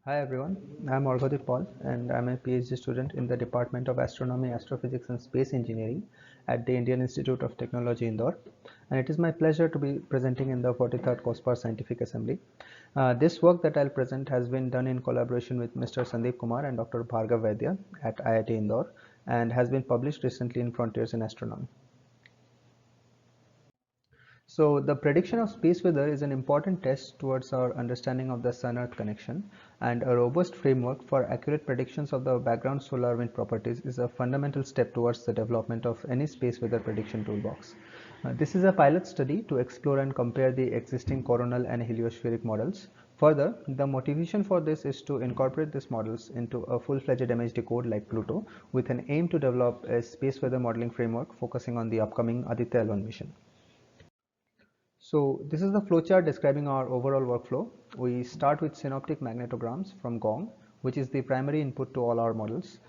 Hi everyone, I'm Arghadip Paul and I'm a PhD student in the Department of Astronomy, Astrophysics and Space Engineering at the Indian Institute of Technology, Indore. And it is my pleasure to be presenting in the 43rd COSPAR Scientific Assembly. This work that I'll present has been done in collaboration with Mr. Sandeep Kumar and Dr. Bhargav Vaidya at IIT Indore and has been published recently in Frontiers in Astronomy. So the prediction of space weather is an important test towards our understanding of the Sun-Earth connection, and a robust framework for accurate predictions of the background solar wind properties is a fundamental step towards the development of any space weather prediction toolbox. This is a pilot study to explore and compare the existing coronal and heliospheric models. Further, the motivation for this is to incorporate these models into a full-fledged MHD code like Pluto with an aim to develop a space weather modeling framework focusing on the upcoming Aditya L1 mission. So this is the flowchart describing our overall workflow. We start with synoptic magnetograms from GONG, which is the primary input to all our models.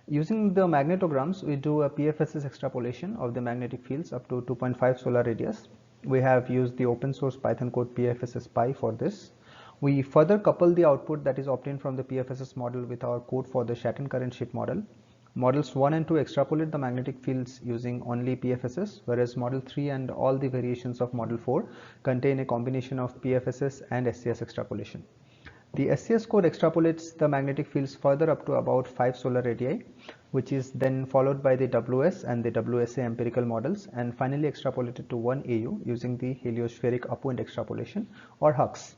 Using the magnetograms, we do a PFSS extrapolation of the magnetic fields up to 2.5 solar radius. We have used the open source Python code PFSS Pi for this. We further couple the output that is obtained from the PFSS model with our code for the Schatten current sheet model. Models 1 and 2 extrapolate the magnetic fields using only PFSS, whereas Model 3 and all the variations of Model 4 contain a combination of PFSS and SCS extrapolation. The SCS code extrapolates the magnetic fields further up to about 5 solar radii, which is then followed by the WS and the WSA empirical models and finally extrapolated to 1 AU using the heliospheric upwind extrapolation or HUX.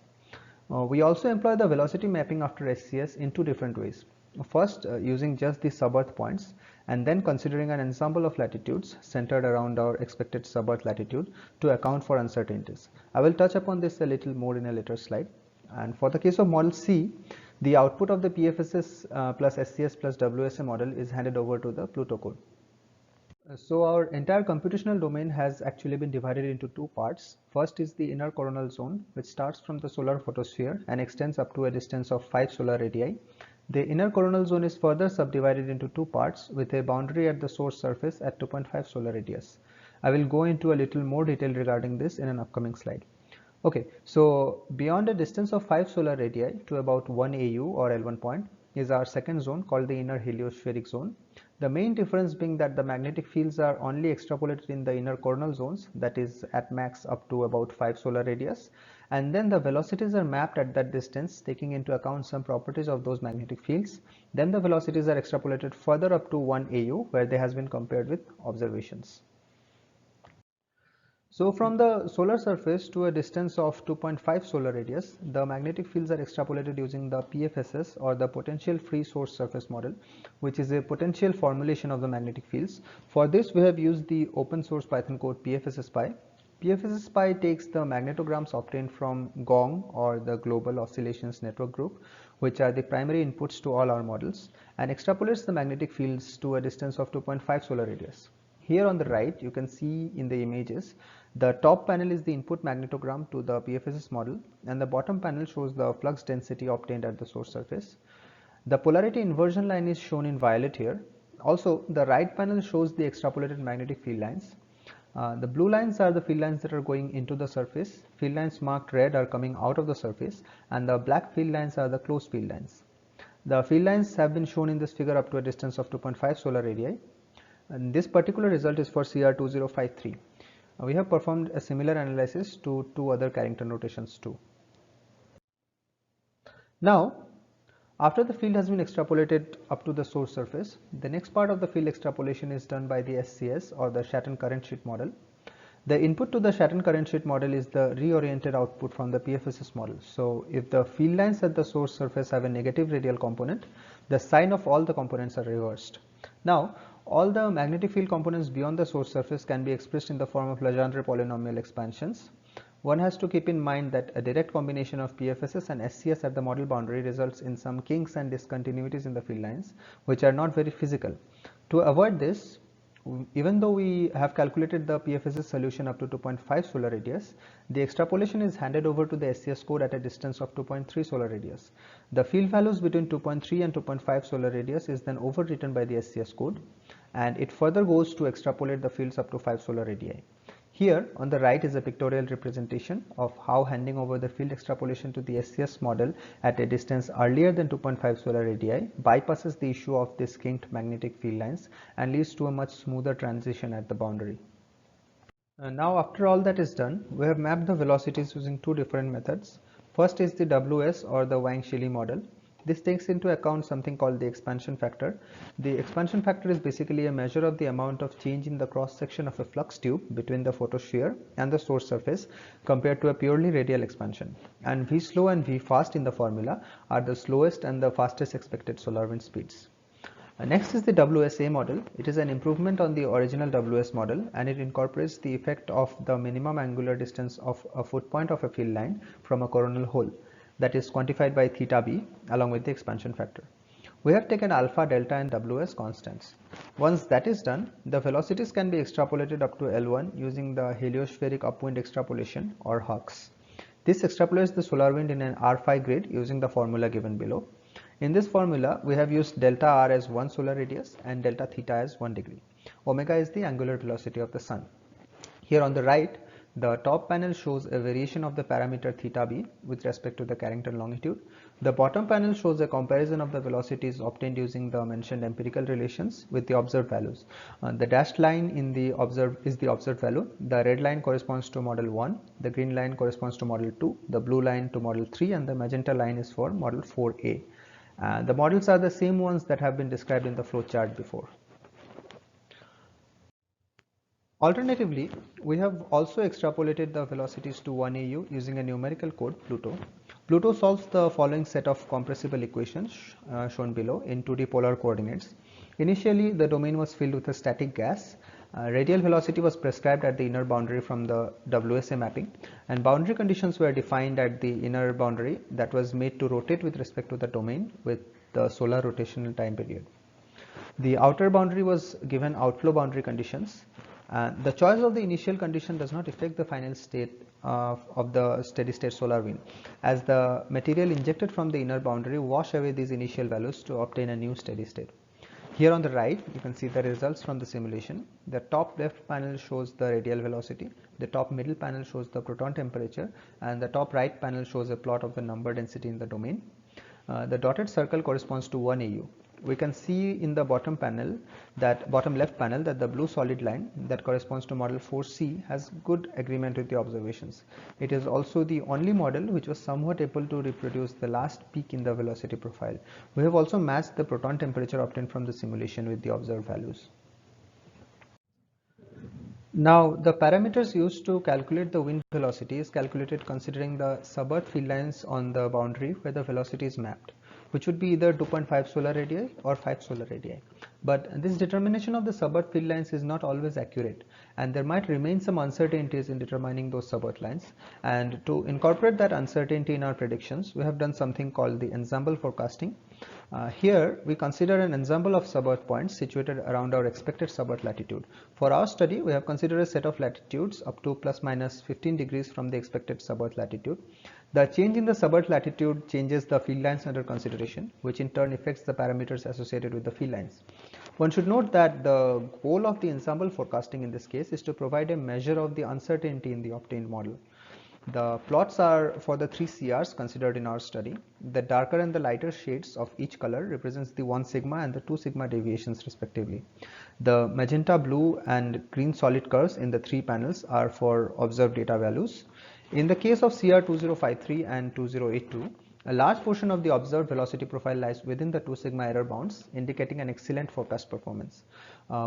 We also employ the velocity mapping after SCS in two different ways. First, using just the sub-Earth points and then considering an ensemble of latitudes centered around our expected sub-Earth latitude to account for uncertainties. I will touch upon this a little more in a later slide. And for the case of model C, the output of the PFSS plus SCS plus WSA model is handed over to the Pluto code. So our entire computational domain has actually been divided into two parts. First is the inner coronal zone, which starts from the solar photosphere and extends up to a distance of 5 solar radii. The inner coronal zone is further subdivided into two parts with a boundary at the source surface at 2.5 solar radius. I will go into a little more detail regarding this in an upcoming slide. Okay, so beyond a distance of 5 solar radii to about 1 AU or L1 point is our second zone called the inner heliospheric zone. The main difference being that the magnetic fields are only extrapolated in the inner coronal zones, that is at max up to about 5 solar radius, and then the velocities are mapped at that distance taking into account some properties of those magnetic fields. Then the velocities are extrapolated further up to 1 AU where they has been compared with observations. So from the solar surface to a distance of 2.5 solar radius, the magnetic fields are extrapolated using the PFSS or the potential free source surface model, which is a potential formulation of the magnetic fields. For this, we have used the open source Python code PFSS Pi. PFSS Pi takes the magnetograms obtained from GONG or the Global Oscillations Network Group, which are the primary inputs to all our models, and extrapolates the magnetic fields to a distance of 2.5 solar radius. Here on the right, you can see in the images, the top panel is the input magnetogram to the PFSS model and the bottom panel shows the flux density obtained at the source surface. The polarity inversion line is shown in violet here. Also, the right panel shows the extrapolated magnetic field lines. The blue lines are the field lines that are going into the surface. Field lines marked red are coming out of the surface and the black field lines are the closed field lines. The field lines have been shown in this figure up to a distance of 2.5 solar radii. And this particular result is for CR2053. We have performed a similar analysis to two other Carrington rotations too. Now, after the field has been extrapolated up to the source surface, the next part of the field extrapolation is done by the SCS or the Schatten current sheet model. The input to the Schatten current sheet model is the reoriented output from the PFSS model. So if the field lines at the source surface have a negative radial component, the sign of all the components are reversed. Now, all the magnetic field components beyond the source surface can be expressed in the form of Legendre polynomial expansions. One has to keep in mind that a direct combination of PFSS and SCS at the model boundary results in some kinks and discontinuities in the field lines, which are not very physical. To avoid this, even though we have calculated the PFSS solution up to 2.5 solar radius, the extrapolation is handed over to the SCS code at a distance of 2.3 solar radius. The field values between 2.3 and 2.5 solar radius is then overwritten by the SCS code, and it further goes to extrapolate the fields up to 5 solar radii. Here on the right is a pictorial representation of how handing over the field extrapolation to the SCS model at a distance earlier than 2.5 solar radii bypasses the issue of distinct magnetic field lines and leads to a much smoother transition at the boundary. Now after all that is done, we have mapped the velocities using two different methods. First is the WS or the Wang-Shiley model. This takes into account something called the expansion factor. The expansion factor is basically a measure of the amount of change in the cross section of a flux tube between the photosphere and the source surface compared to a purely radial expansion. And V slow and V fast in the formula are the slowest and the fastest expected solar wind speeds. Next is the WSA model. It is an improvement on the original WS model, and it incorporates the effect of the minimum angular distance of a foot point of a field line from a coronal hole, that is quantified by theta b along with the expansion factor. We have taken alpha, delta and WS constants. Once that is done, the velocities can be extrapolated up to L1 using the heliospheric upwind extrapolation or HUX. This extrapolates the solar wind in an R5 grid using the formula given below. In this formula, we have used delta r as 1 solar radius and delta theta as 1 degree. Omega is the angular velocity of the sun. Here on the right, the top panel shows a variation of the parameter theta b with respect to the Carrington longitude. The bottom panel shows a comparison of the velocities obtained using the mentioned empirical relations with the observed values. The dashed line in the observed value. The red line corresponds to model 1, the green line corresponds to model 2, the blue line to model 3 and the magenta line is for model 4a. The models are the same ones that have been described in the flow chart before. Alternatively, we have also extrapolated the velocities to 1 AU using a numerical code Pluto. Pluto solves the following set of compressible equations shown below in 2D polar coordinates. Initially, the domain was filled with a static gas. Radial velocity was prescribed at the inner boundary from the WSA mapping, and boundary conditions were defined at the inner boundary that was made to rotate with respect to the domain with the solar rotational time period. The outer boundary was given outflow boundary conditions. The choice of the initial condition does not affect the final state of the steady state solar wind, as the material injected from the inner boundary wash away these initial values to obtain a new steady state. Here on the right, you can see the results from the simulation. The top left panel shows the radial velocity, the top middle panel shows the proton temperature, and the top right panel shows a plot of the number density in the domain. The dotted circle corresponds to 1 AU. We can see in the bottom left panel that the blue solid line that corresponds to model 4C has good agreement with the observations. It is also the only model which was somewhat able to reproduce the last peak in the velocity profile. We have also matched the proton temperature obtained from the simulation with the observed values. Now, the parameters used to calculate the wind velocity is calculated considering the subearth field lines on the boundary where the velocity is mapped, which would be either 2.5 solar radii or 5 solar radii. But this determination of the subearth field lines is not always accurate, and there might remain some uncertainties in determining those subearth lines. And to incorporate that uncertainty in our predictions, we have done something called the ensemble forecasting. Here we consider an ensemble of subearth points situated around our expected subearth latitude. For our study, we have considered a set of latitudes up to plus minus 15 degrees from the expected subearth latitude. The change in the subearth latitude changes the field lines under consideration, which in turn affects the parameters associated with the field lines. One should note that the goal of the ensemble forecasting in this case is to provide a measure of the uncertainty in the obtained model. The plots are for the 3 CRs considered in our study. The darker and the lighter shades of each color represents the 1 sigma and the 2 sigma deviations respectively. The magenta, blue and green solid curves in the 3 panels are for observed data values. In the case of CR 2053 and 2082, a large portion of the observed velocity profile lies within the 2 sigma error bounds, indicating an excellent forecast performance.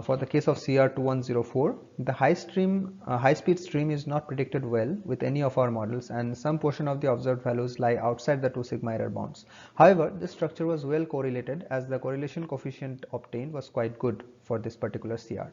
For the case of CR 2104, the high-speed stream is not predicted well with any of our models, and some portion of the observed values lie outside the 2 sigma error bounds. However, this structure was well correlated, as the correlation coefficient obtained was quite good for this particular CR.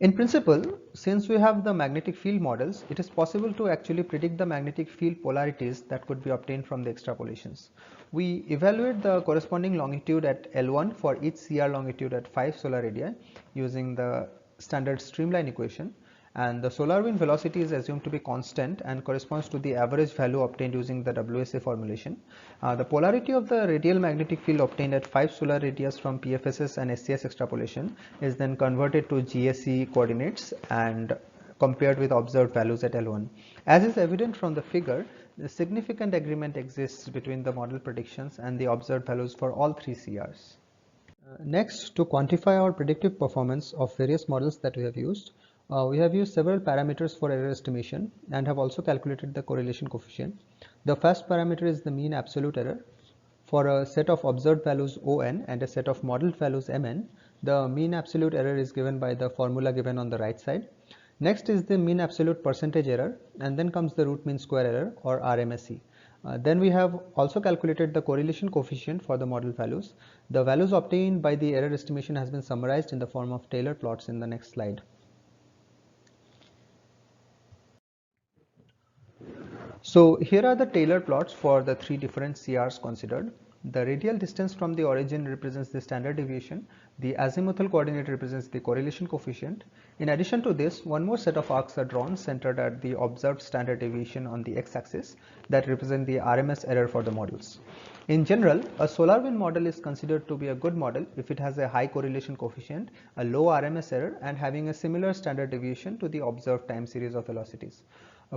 In principle, since we have the magnetic field models, it is possible to actually predict the magnetic field polarities that could be obtained from the extrapolations. We evaluate the corresponding longitude at L1 for each CR longitude at 5 solar radii using the standard streamline equation, and the solar wind velocity is assumed to be constant and corresponds to the average value obtained using the WSA formulation. The polarity of the radial magnetic field obtained at 5 solar radius from PFSS and SCS extrapolation is then converted to GSE coordinates and compared with observed values at L1. As is evident from the figure, the significant agreement exists between the model predictions and the observed values for all three CRs. Next, to quantify our predictive performance of various models that we have used several parameters for error estimation and have also calculated the correlation coefficient. The first parameter is the mean absolute error. For a set of observed values ON and a set of modeled values MN, the mean absolute error is given by the formula given on the right side. Next is the mean absolute percentage error, and then comes the root mean square error, or RMSE. Then we have also calculated the correlation coefficient for the model values. The values obtained by the error estimation has been summarized in the form of Taylor plots in the next slide. So here are the Taylor plots for the three different CRs considered. The radial distance from the origin represents the standard deviation. The azimuthal coordinate represents the correlation coefficient. In addition to this, one more set of arcs are drawn centered at the observed standard deviation on the x-axis that represent the RMS error for the models. In general, a solar wind model is considered to be a good model if it has a high correlation coefficient, a low RMS error, and having a similar standard deviation to the observed time series of velocities.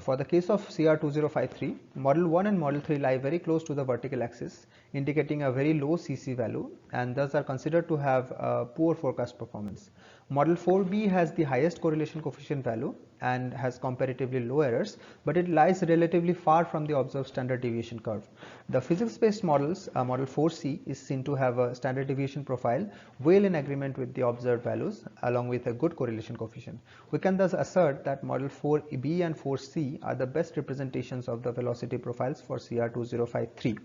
For the case of CR2053, Model 1 and Model 3 lie very close to the vertical axis, indicating a very low CC value, and thus are considered to have poor forecast performance. Model 4B has the highest correlation coefficient value and has comparatively low errors, but it lies relatively far from the observed standard deviation curve. The physics-based models, Model 4C is seen to have a standard deviation profile well in agreement with the observed values, along with a good correlation coefficient. We can thus assert that Model 4B and 4C are the best representations of the velocity profiles for CR2053.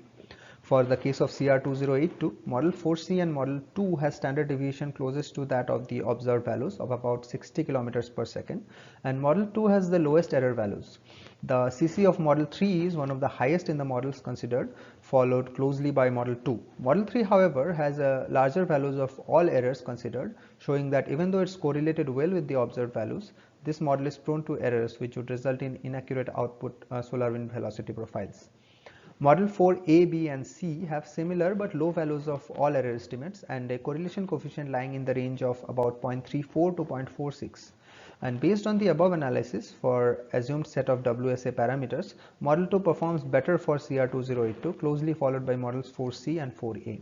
For the case of CR2082, Model 4C and Model 2 has standard deviation closest to that of the observed values of about 60 km per second, and Model 2 has the lowest error values. The CC of Model 3 is one of the highest in the models considered, followed closely by Model 2. Model 3, however, has larger values of all errors considered, showing that even though it's correlated well with the observed values, this model is prone to errors which would result in inaccurate output solar wind velocity profiles. Model 4A, B and C have similar but low values of all error estimates and a correlation coefficient lying in the range of about 0.34 to 0.46. And based on the above analysis for assumed set of WSA parameters, Model 2 performs better for CR2082, closely followed by Models 4C and 4A.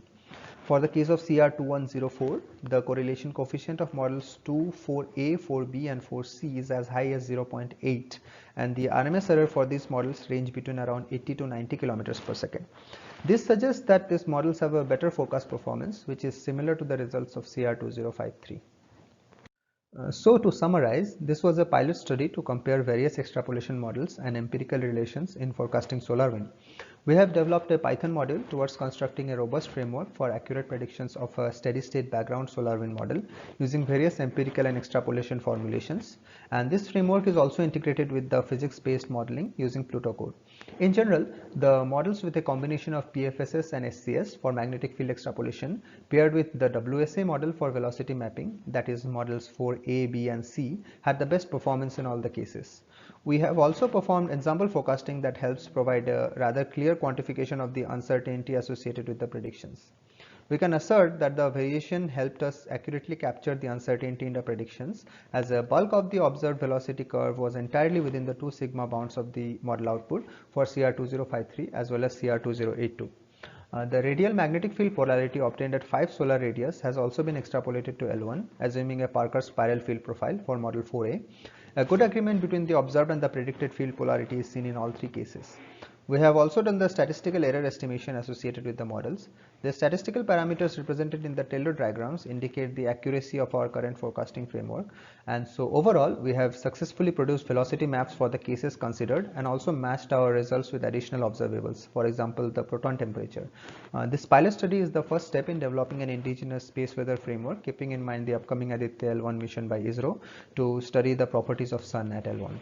For the case of CR2104, the correlation coefficient of models 2, 4A, 4B and 4C is as high as 0.8, and the RMS error for these models range between around 80 to 90 km per second. This suggests that these models have a better forecast performance, which is similar to the results of CR2053. So to summarize, this was a pilot study to compare various extrapolation models and empirical relations in forecasting solar wind. We have developed a Python module towards constructing a robust framework for accurate predictions of a steady-state background solar wind model using various empirical and extrapolation formulations. And this framework is also integrated with the physics-based modeling using Pluto code. In general, the models with a combination of PFSS and SCS for magnetic field extrapolation paired with the WSA model for velocity mapping, that is models 4A, B and C, had the best performance in all the cases. We have also performed ensemble forecasting that helps provide a rather clear quantification of the uncertainty associated with the predictions. We can assert that the variation helped us accurately capture the uncertainty in the predictions, as a bulk of the observed velocity curve was entirely within the 2 sigma bounds of the model output for CR2053 as well as CR2082. The radial magnetic field polarity obtained at 5 solar radius has also been extrapolated to L1, assuming a Parker spiral field profile for model 4A. A good agreement between the observed and the predicted field polarity is seen in all three cases. We have also done the statistical error estimation associated with the models. The statistical parameters represented in the Taylor diagrams indicate the accuracy of our current forecasting framework, and so overall we have successfully produced velocity maps for the cases considered and also matched our results with additional observables, for example the proton temperature. This pilot study is the first step in developing an indigenous space weather framework, keeping in mind the upcoming Aditya L1 mission by ISRO to study the properties of Sun at L1.